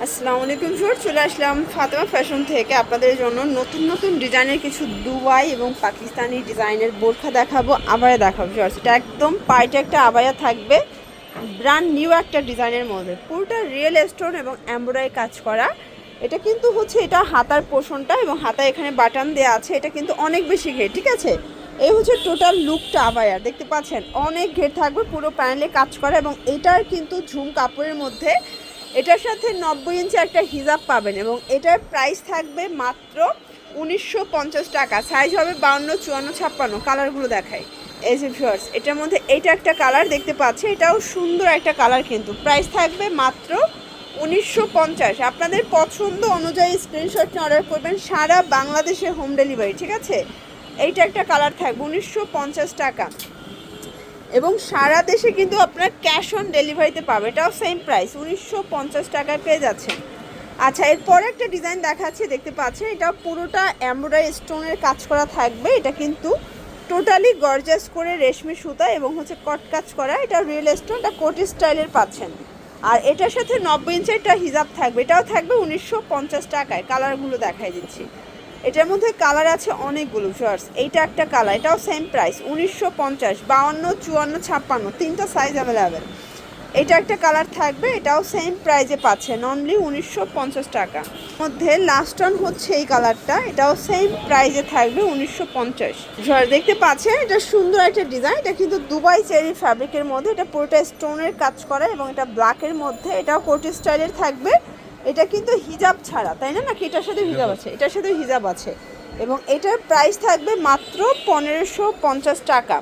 আসসালামু আলাইকুম ভিউয়ার্স, চলে আসলাম ফাতেমা ফ্যাশন থেকে আপনাদের জন্য নতুন নতুন ডিজাইনের কিছু দুবাই এবং পাকিস্তানি ডিজাইনের বোরখা দেখাবো। আবায়া দেখাবো ভিউয়ার্স, এটা একদম পাইটে একটা আবায়া থাকবে, ব্র্যান্ড নিউ একটা ডিজাইনের মধ্যে, পুরোটা রিয়েল স্টোন এবং এমব্রয়ডারি কাজ করা। এটা কিন্তু হচ্ছে এটা হাতার পোর্শনটা এবং হাতা এখানে বাটন দেওয়া আছে। এটা কিন্তু অনেক বেশি ঘের, ঠিক আছে। এই হচ্ছে টোটাল লুকটা আবায়া, দেখতে পাচ্ছেন অনেক ঘের থাকবে, পুরো প্যানেলে কাজ করা এবং এটার কিন্তু ঝুম কাপড়ের মধ্যে এটার সাথে 90 ইঞ্চি একটা হিজাব পাবেন এবং এটার প্রাইস থাকবে মাত্র 1950 টাকা। সাইজ হবে 52, 54, 56। কালারগুলো দেখাই। এই যে ভিউয়ার্স, এটার মধ্যে এইটা একটা কালার দেখতে পাচ্ছে, এটাও সুন্দর একটা কালার, কিন্তু প্রাইস থাকবে মাত্র 1950। আপনাদের পছন্দ অনুযায়ী স্ক্রিনশট নিয়ে অর্ডার করবেন, সারা বাংলাদেশে হোম ডেলিভারি, ঠিক আছে। এইটা একটা কালার থাকবে 1950 টাকা এবং সারা দেশে কিন্তু আপনার ক্যাশ অন ডেলিভারিতে পাবে, এটাও সেম প্রাইস 1950 টাকায় পেয়ে যাচ্ছেন। আচ্ছা, এরপরে একটা ডিজাইন দেখাচ্ছি, দেখতে পাচ্ছেন এটা পুরোটা এমব্রয়ডারি স্টোনের কাজ করা থাকবে। এটা কিন্তু টোটালি গর্জাস করে রেশমি সুতা এবং হচ্ছে কট কাজ করা, এটা রিয়েল স্টোন, এটা কোট স্টাইলের পাচ্ছেন। আর এটার সাথে 90 ইঞ্চের একটা হিজাব থাকবে, এটাও থাকবে 1950 টাকায়। কালারগুলো দেখাই দিচ্ছি, এটার মধ্যে কালার আছে অনেকগুলো ভিউয়ার্স। এইটা একটা কালার, এটাও সেম প্রাইস 1950, 52, 54, 56, তিনটা সাইজ অ্যাভেলেবেল। এটা একটা কালার থাকবে, এটাও সেম প্রাইজে পাচ্ছেন, অনলি 1950 টাকা। মধ্যে লাস্ট অন হচ্ছে এই কালারটা, এটাও সেম প্রাইজে থাকবে 1950। ভিউয়ার্স দেখতে পাচ্ছেন, এটা সুন্দর একটা ডিজাইন, এটা কিন্তু দুবাই চেরি ফ্যাব্রিকের মধ্যে, এটা পুরোটা স্টোনের কাজ করা এবং এটা ব্ল্যাকের মধ্যে, এটাও কোট স্টাইলের থাকবে। এটা কিন্তু হিজাব ছাড়া, তাই না, নাকি এটার সাথে হিজাব আছে? এটার সাথে হিজাব আছে এবং এটার প্রাইস থাকবে মাত্র 1550 টাকা।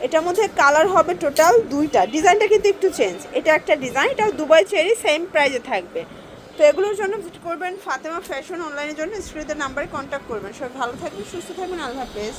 এটার মধ্যে কালার হবে টোটাল দুইটা, ডিজাইনটা কিন্তু একটু চেঞ্জ। এটা একটা ডিজাইন, এটাও দুবাই চেরি, সেম প্রাইসে থাকবে। তো এগুলোর জন্য ভিজিট করবেন ফাতেমা ফ্যাশন অনলাইনের জন্য স্ক্রিনের নাম্বারে কন্ট্যাক্ট করবেন। সবাই ভালো থাকবেন, সুস্থ থাকবেন, আল্লাহ হাফেজ।